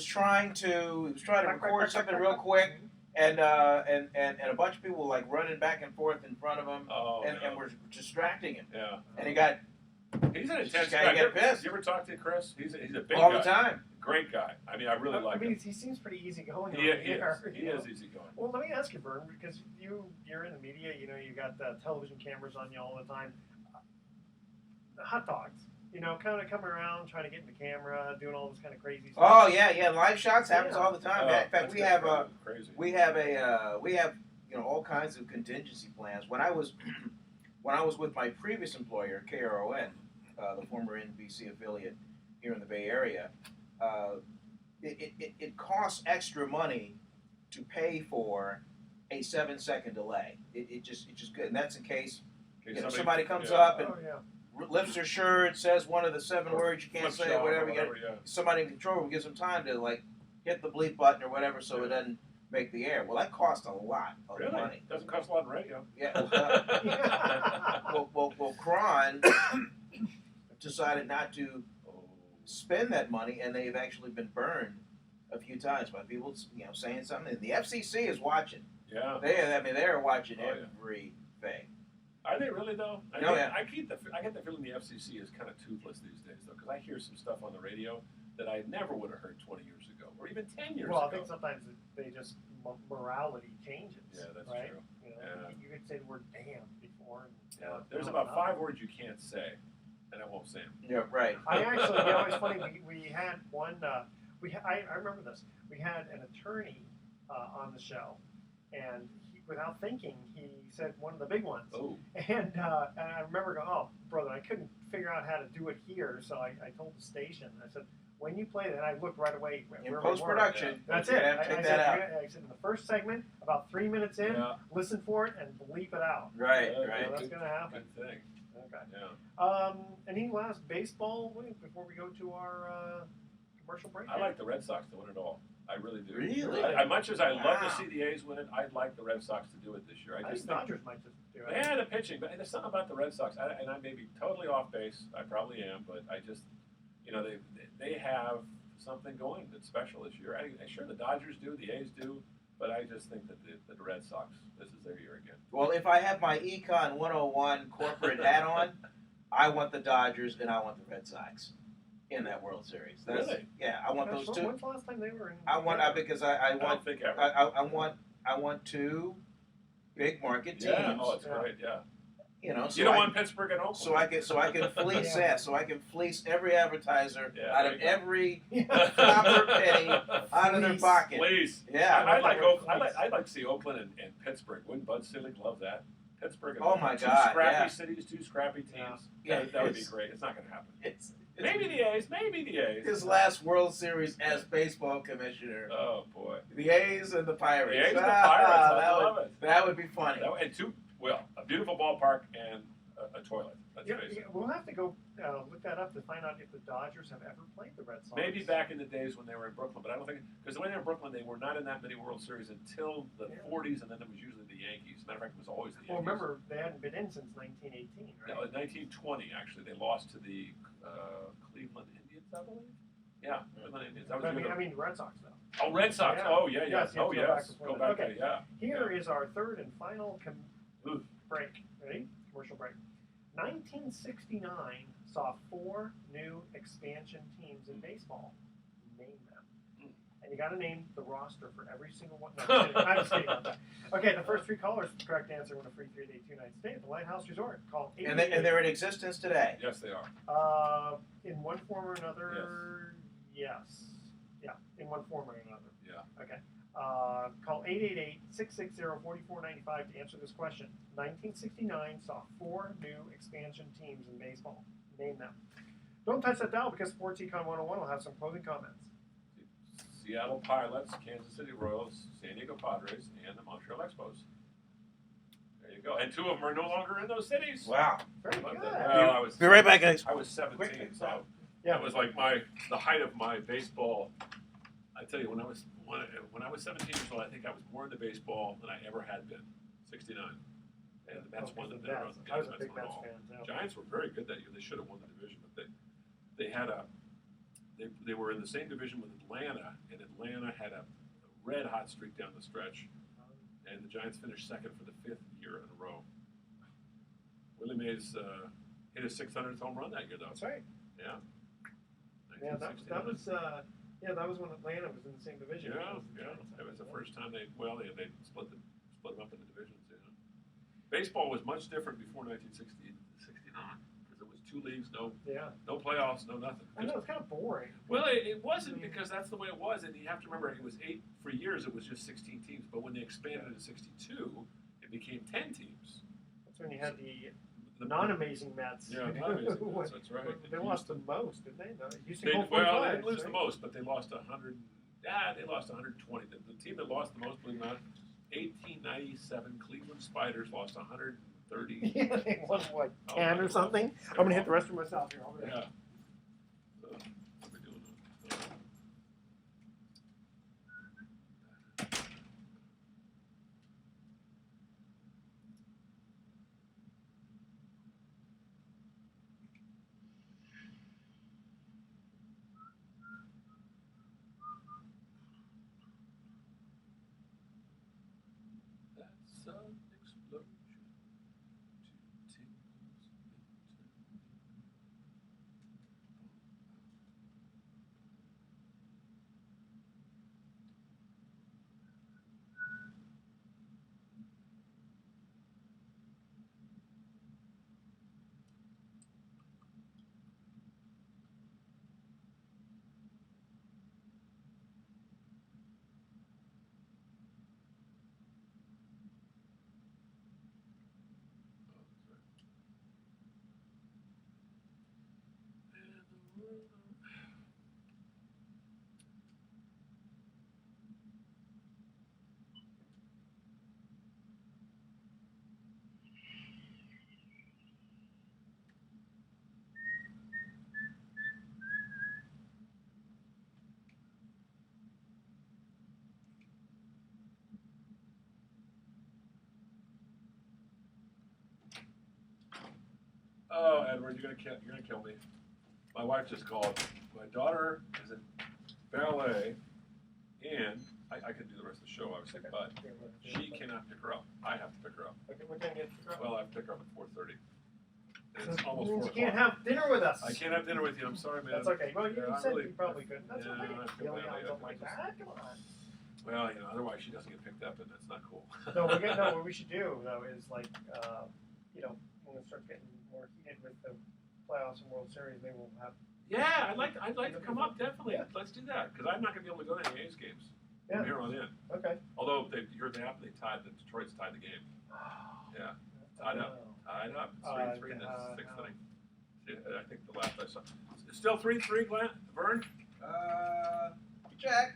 trying to record something real quick, and a bunch of people were like running back and forth in front of him, and were distracting him. Yeah, and he got. He's an intense guy. Get pissed. You ever talk to Chris? He's a big all guy. the time. Great guy. I mean, I really like him. He seems pretty easygoing. He is easygoing. Well, let me ask you, Vern, because you're in the media. You got television cameras on you all the time. Hot dogs. Kind of coming around, trying to get in the camera, doing all this kind of crazy stuff. Oh yeah, live shots happens all the time. In fact, we have all kinds of contingency plans. When I was with my previous employer, KRON, the former NBC affiliate here in the Bay Area, it costs extra money to pay for a 7-second delay. It's just good, and that's in case somebody comes up and lifts their shirt, says one of the 7 words you can't say, whatever. Somebody in control room gives them time to hit the bleep button or whatever so it doesn't make the air. Well, that costs a lot of money. Doesn't cost a lot in radio. Yeah. Well, Cron decided not to spend that money, and they've actually been burned a few times by people, saying something. The FCC is watching. Yeah. They're watching Oh, yeah. everything. Are they really though? I get the feeling the FCC is kind of toothless these days though, because I hear some stuff on the radio that I never would have heard 20 years ago, or even 10 years ago. Well, I think sometimes they just morality changes. Yeah, that's right? true. You could say the word "damn" before. There's about 5 words you can't say, and I won't say them. Yeah, right. I actually, it's funny. We had one. I remember this. We had an attorney on the show, and without thinking, he said one of the big ones. Oh. And I remember going, "Oh, brother, I couldn't figure out how to do it here." So I told the station. I said, "When you play that," and I looked right away. In post-production, that's you it. have to take that out. I said in the first segment, about 3 minutes in, listen for it and bleep it out. Right. That's going to happen. Good thing. Okay. Yeah. Any last baseball before we go to our commercial break? I like the Red Sox to win it all. I really do. Really? As much as I love to see the A's win it, I'd like the Red Sox to do it this year. I think Dodgers might just do it. Yeah, the pitching, but there's something about the Red Sox, and I may be totally off base. I probably am, but I just, they have something going that's special this year. Sure, the Dodgers do, the A's do, but I just think that the Red Sox, this is their year again. Well, if I have my Econ 101 corporate hat on, I want the Dodgers and I want the Red Sox in that World Series. Really? Yeah, I want those two. When's the last time they were in? I want because I don't want think ever. I want two big market teams. Yeah, oh, it's great. Yeah. So you don't want Pittsburgh and Oakland. So I can fleece so I can fleece every advertiser out of every copper penny out of their pocket. Please. Yeah. I'd like to see Oakland and Pittsburgh. Wouldn't Bud Selig love that? Pittsburgh and my two God, scrappy cities, two scrappy teams. Yeah. That would be great. It's not going to happen. It's maybe the A's. His last World Series as baseball commissioner. Oh boy. The A's and the Pirates. The A's and the Pirates. I love it. That would be funny. A beautiful ballpark and a toilet. Let's face it. We'll have to go look that up to find out if the Dodgers have ever played the Red Sox. Maybe back in the days when they were in Brooklyn, but I don't think because when they were in Brooklyn, they were not in that many World Series until the 40s, and then it was usually the Yankees. Matter of fact, it was always the Yankees. Well, remember they hadn't been in since 1918, right? No, 1920 actually. They lost to the Cleveland Indians, I believe. Yeah, Cleveland Indians. That was I mean the Red Sox though. Oh, Red Sox. Yeah. Oh yeah. Yes, Oh yes. Go back. Okay. Yeah. Here is our third and final break. Ready? Commercial break. 1969 saw 4 new expansion teams in baseball. Name them. And you got to name the roster for every single one. No, I'm just kidding about that. Okay, the first 3 callers with the correct answer win a free 3-day 2-night stay at the Lighthouse Resort. Call 888. And they're in existence today. Yes, they are. In one form or another, yes. Yeah, in one form or another. Yeah. Okay. Call 888-660-4495 to answer this question. 1969 saw 4 new expansion teams in baseball. Name them. Don't touch that dial because Sports Econ 101 will have some closing comments. Seattle Pilots, Kansas City Royals, San Diego Padres, and the Montreal Expos. There you go. And 2 of them are no longer in those cities. Wow. Very good. Well, Be right back, guys. I was 17, so yeah. that was like the height of my baseball. I tell you, when I was 17 years old, I think I was more into baseball than I ever had been. 69, and the Mets won the Mets. I was a big Mets fan. Yeah. Giants were very good that year. They should have won the division, but they were in the same division with Atlanta, and Atlanta had a red hot streak down the stretch, and the Giants finished second for the 5th year in a row. Willie Mays hit his 600th home run that year, though. That's right. Yeah. Yeah, that was. That was when Atlanta was in the same division. Yeah. It was the first time they split them up into divisions. Yeah. Baseball was much different before 1969 because it was 2 leagues, no playoffs, no nothing. I know it's kind of boring. Well, it wasn't because that's the way it was, and you have to remember it was 8 for years. It was just 16 teams, but when they expanded to 62, it became 10 teams. That's when you had the non-amazing Mets. Yeah, non-amazing Mets. That's right. They lost the most, didn't they? They didn't lose the most, but they lost 100. Yeah, they lost 120. The team that lost the most, believe it or not, 1897 Cleveland Spiders lost 130. Yeah, they won 10 or something. I'm gonna hit the rest of myself here. Yeah. What are we doing? sun explosion to tingles. Oh, Edward, you're gonna kill me. My wife just called. My daughter is in ballet, and I could do the rest of the show, obviously, but she cannot pick her up. I have to pick her up. Okay, what time do you have to pick her up? Well, I have to pick her up at 4:30. It's almost 4 You o'clock. can't have dinner with us. I can't have dinner with you. I'm sorry, man. That's okay. Well, you Yeah, said really- you probably couldn't. That's Yeah, okay. I feel Yelling badly. out something like I just- that. Come on. Well, otherwise she doesn't get picked up, and that's not cool. No, what we should do though is like, when we start getting more heated with the playoffs and World Series, maybe we'll have. Yeah, I'd like to come up definitely. Yeah. Let's do that because I'm not gonna be able to go to any A's games Yeah. from here on in. Okay. Although you heard the happen, Detroit's tied the game. Yeah, tied up. Tied up. It's 3-3 in the sixth inning. Yeah, I think the last I saw. It's still 3-3, Glenn. Vern. Jack.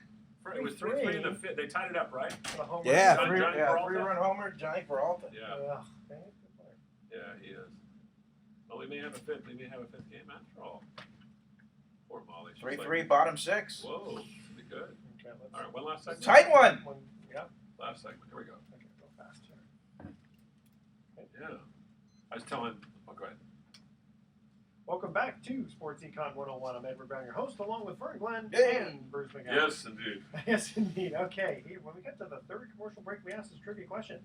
It was 3-3 in the fifth. They tied it up, right? Yeah, Giant Peralta? three-run homer, Giant Peralta. Yeah. Yeah, he is. Well, we may have a fifth. We may have a fifth game after all. Poor Molly. She's 3-3, like, bottom six. whoa, should be good. Okay, let's All right, one last segment. Tight one. Yeah. Last segment. Here we go. Okay, go fast here. Yeah. I was telling. Oh, go ahead. Welcome back to Sports Econ 101. I'm Edward Brown, your host, along with Vern Glenn Hey. and Bruce McGowan. Yes, indeed. Yes, indeed. Okay, here, when we get to the third commercial break, we asked this trivia question.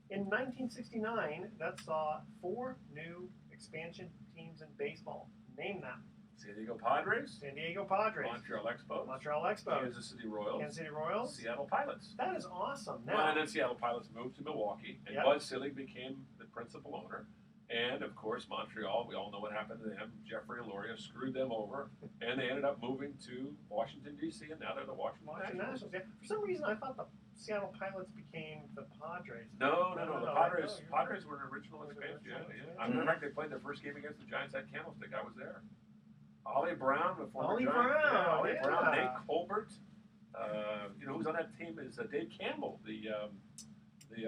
In 1969, that saw 4 new expansion teams in baseball. Name them. San Diego Padres. San Diego Padres, Montreal Expos. Montreal Expos, Kansas City Royals. Kansas City Royals. Seattle Pilots. That is awesome. Well, Now, and then Seattle Pilots moved to Milwaukee, and Yep. Bud Selig became the principal owner. And, of course, Montreal, we all know what happened to them. Jeffrey Loria screwed them over, and they ended up moving to Washington, D.C., and now they're the Washington Nationals. Nationals. Yeah. For some reason, I thought the Seattle Pilots became the Padres. No. The No, Padres, you're Padres right. were an original Were the expansion. Yeah, original yeah. expansion. I remember they played their first game against the Giants at Candlestick. I was there. Ollie Brown, the former Ollie Giant. Brown, Yeah, Ollie yeah. Brown, Nate Colbert. Who's on that team is Dave Campbell, the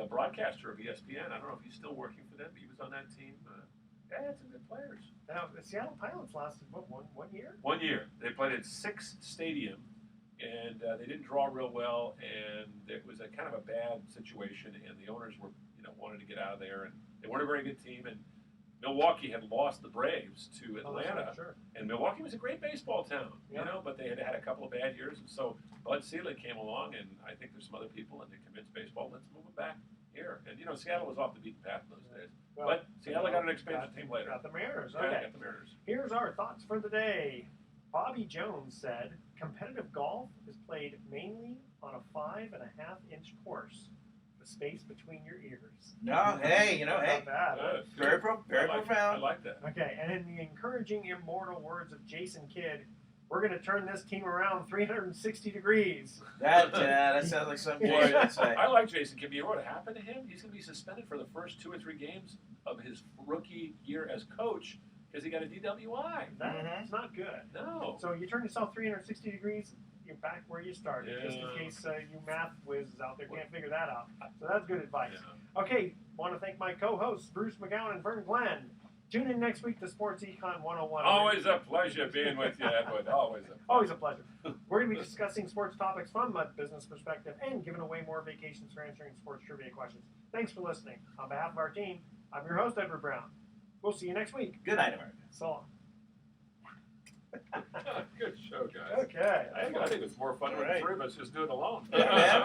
broadcaster of ESPN. I don't know if he's still working for them. But he was on that team. Yeah, had some good players. Now, the Seattle Pilots lasted, what, one year? 1 year. They played at Six Stadium, and they didn't draw real well, and it was a kind of a bad situation, and the owners were, wanted to get out of there, and they weren't a very good team, and Milwaukee had lost the Braves to Atlanta, Sure. and Milwaukee was a great baseball town, Yeah. but they had had a couple of bad years, and so Bud Selig came along, and I think there's some other people, and they convinced baseball, let's move them back here. And, Seattle was off the beaten path in those days. Well, But Seattle got an expansion team later. Got the Mariners. Yeah, Okay. got the Mariners. Here's our thoughts for the day. Bobby Jones said, competitive golf is played mainly on a 5.5-inch course. The space between your ears. No, hey, Not bad. Good. very I profound. like that. Okay, and in the encouraging immortal words of Jason Kidd, we're going to turn this team around 360 degrees. That sounds like something Jason would say. I like Jason Kidd. You know what happened to him? He's going to be suspended for the first 2 or 3 games of his rookie year as coach because he got a DWI. That's not good. No. So you turn yourself 360 degrees, you're back where you started, just in case you math whizzes out there can't figure that out. So that's good advice. Yeah. Okay, want to thank my co-hosts, Bruce McGowan and Vern Glenn. Tune in next week to Sports Econ 101. Always a pleasure being with you, Edward. Always a pleasure. We're going to be discussing sports topics from a business perspective and giving away more vacations for answering sports trivia questions. Thanks for listening. On behalf of our team, I'm your host, Edward Brown. We'll see you next week. Good night, America. So long. Good show, guys. Okay. I think it's more fun when the Right. 3 of us just do it alone. Yeah, man.